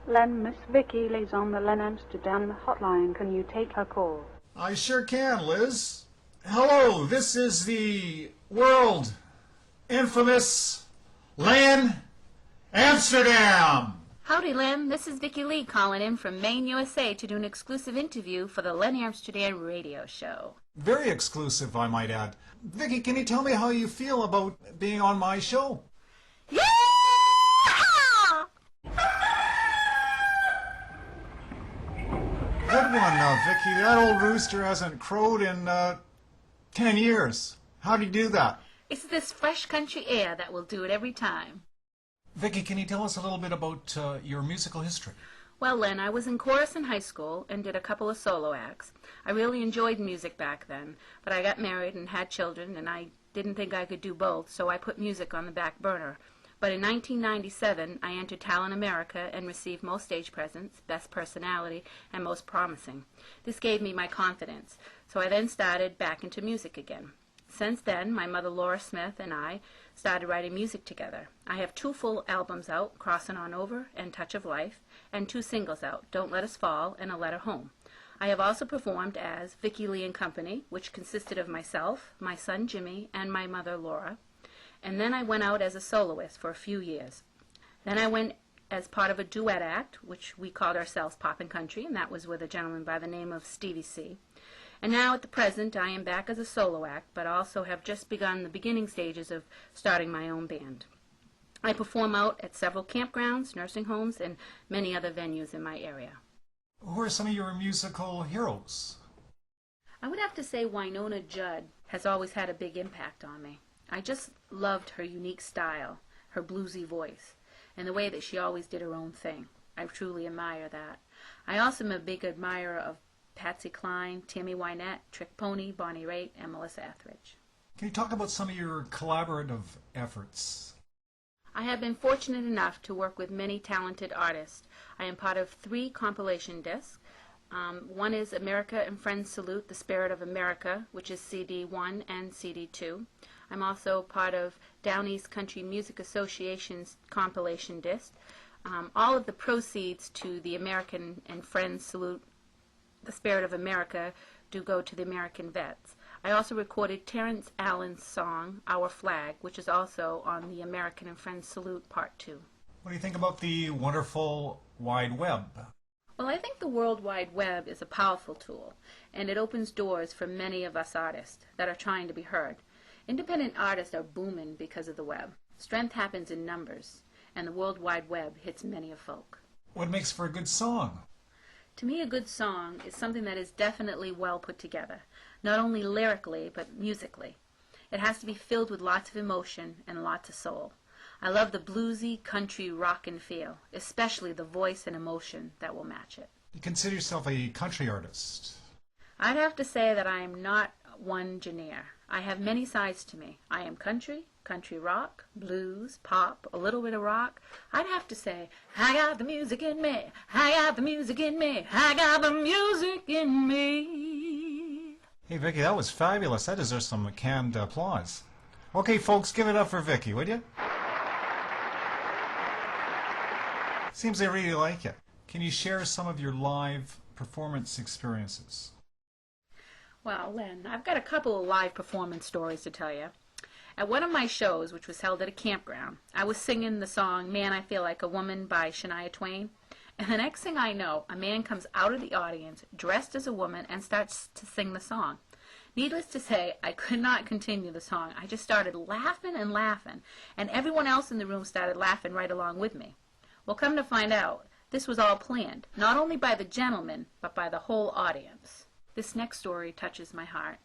Len, Miss Vicki lays on the Len Amsterdam hotline. Can you take her call? I sure can, Liz. Hello, this is the world infamous Len Amsterdam. Howdy, Len. This is Vicki Lee calling in from Maine, USA to do an exclusive interview for the Len Amsterdam radio show. Very exclusive, I might add. Vicki, can you tell me how you feel about being on my show? Yeah! Good one, Vicki. That old rooster hasn't crowed in 10 years. How do you do that? It's this fresh country air that will do it every time. Vicki, can you tell us a little bit about your musical history? Well, Len, I was in chorus in high school and did a couple of solo acts. I really enjoyed music back then, but I got married and had children, and I didn't think I could do both, so I put music on the back burner. But in 1997, I entered Talent America and received Most Stage Presence, Best Personality, and Most Promising. This gave me my confidence, so I then started back into music again. Since then, my mother Laura Smith and I started writing music together. I have 2 full albums out, Crossin' On Over and Touch of Life, and 2 singles out, Don't Let Us Fall and A Letter Home. I have also performed as Vicki Lee and Company, which consisted of myself, my son Jimmy, and my mother Laura. And then I went out as a soloist for a few years. Then I went as part of a duet act, which we called ourselves Poppin' Country, and that was with a gentleman by the name of Stevie C. And now at the present I am back as a solo act, but also have just begun the beginning stages of starting my own band. I perform out at several campgrounds, nursing homes, and many other venues in my area. Who are some of your musical heroes? I would have to say Wynonna Judd has always had a big impact on me. I just loved her unique style, her bluesy voice, and the way that she always did her own thing. I truly admire that. I also am a big admirer of Patsy Cline, Tammy Wynette, Trick Pony, Bonnie Raitt, and Melissa Etheridge. Can you talk about some of your collaborative efforts? I have been fortunate enough to work with many talented artists. I am part of 3 compilation discs. One is America and Friends Salute, The Spirit of America, which is CD 1 and CD 2. I'm also part of Down East Country Music Association's compilation disc. All of the proceeds to the American and Friends Salute, The Spirit of America, do go to the American vets. I also recorded Terrence Allen's song, Our Flag, which is also on the American and Friends Salute Part 2. What do you think about the wonderful wide web? Well, I think the World Wide Web is a powerful tool, and it opens doors for many of us artists that are trying to be heard. Independent artists are booming because of the web. Strength happens in numbers, and the World Wide Web hits many a folk. What makes for a good song? To me, a good song is something that is definitely well put together, not only lyrically, but musically. It has to be filled with lots of emotion and lots of soul. I love the bluesy, country, rockin' feel, especially the voice and emotion that will match it. You consider yourself a country artist? I'd have to say that I am not one genre. I have many sides to me. I am country, country rock, blues, pop, a little bit of rock. I'd have to say, I got the music in me, I got the music in me, I got the music in me. Hey, Vicki, that was fabulous. That deserves some canned applause. Okay, folks, give it up for Vicki, would you? Seems they really like it. Can you share some of your live performance experiences? Well, Len, I've got a couple of live performance stories to tell you. At one of my shows, which was held at a campground, I was singing the song Man, I Feel Like a Woman by Shania Twain. And the next thing I know, a man comes out of the audience dressed as a woman and starts to sing the song. Needless to say, I could not continue the song. I just started laughing and laughing, and everyone else in the room started laughing right along with me. Well, come to find out, this was all planned, not only by the gentleman, but by the whole audience. This next story touches my heart.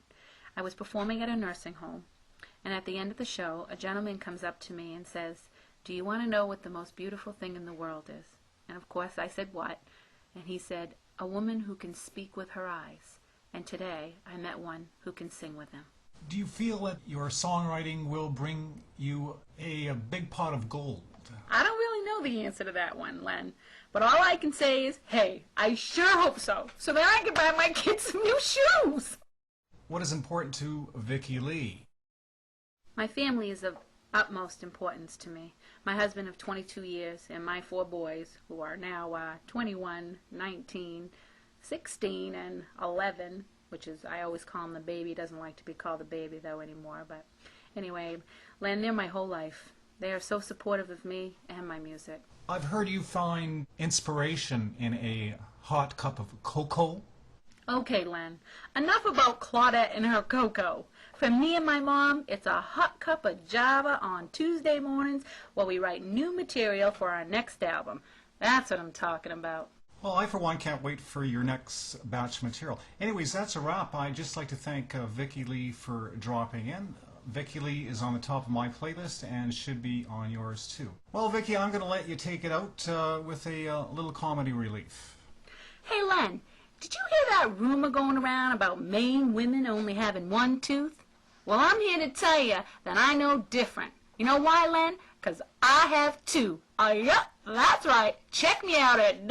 I was performing at a nursing home, and at the end of the show, a gentleman comes up to me and says, "Do you want to know what the most beautiful thing in the world is?" And of course I said, "What?" And he said, "A woman who can speak with her eyes." And today I met one who can sing with them. Do you feel that your songwriting will bring you a big pot of gold? I don't really know the answer to that one, Len. But all I can say is, hey, I sure hope so. So that I can buy my kids some new shoes. What is important to Vicki Lee? My family is of utmost importance to me. my husband of 22 years, and my 4 boys, who are now 21, 19, 16, and 11, which is, I always call him the baby. He doesn't like to be called the baby, though, anymore. But anyway, Len, they're my whole life. They are so supportive of me and my music. I've heard you find inspiration in a hot cup of cocoa. Okay, Len, enough about Claudette and her cocoa. For me and my mom, it's a hot cup of Java on Tuesday mornings while we write new material for our next album. That's what I'm talking about. Well, I, for one, can't wait for your next batch of material. Anyways, that's a wrap. I'd just like to thank Vicki Lee for dropping in. Vicki Lee is on the top of my playlist and should be on yours, too. Well, Vicki, I'm going to let you take it out with a little comedy relief. Hey, Len, did you hear that rumor going around about Maine women only having 1 tooth? Well, I'm here to tell you that I know different. You know why, Len? 'Cause I have 2. Yup, that's right. Check me out at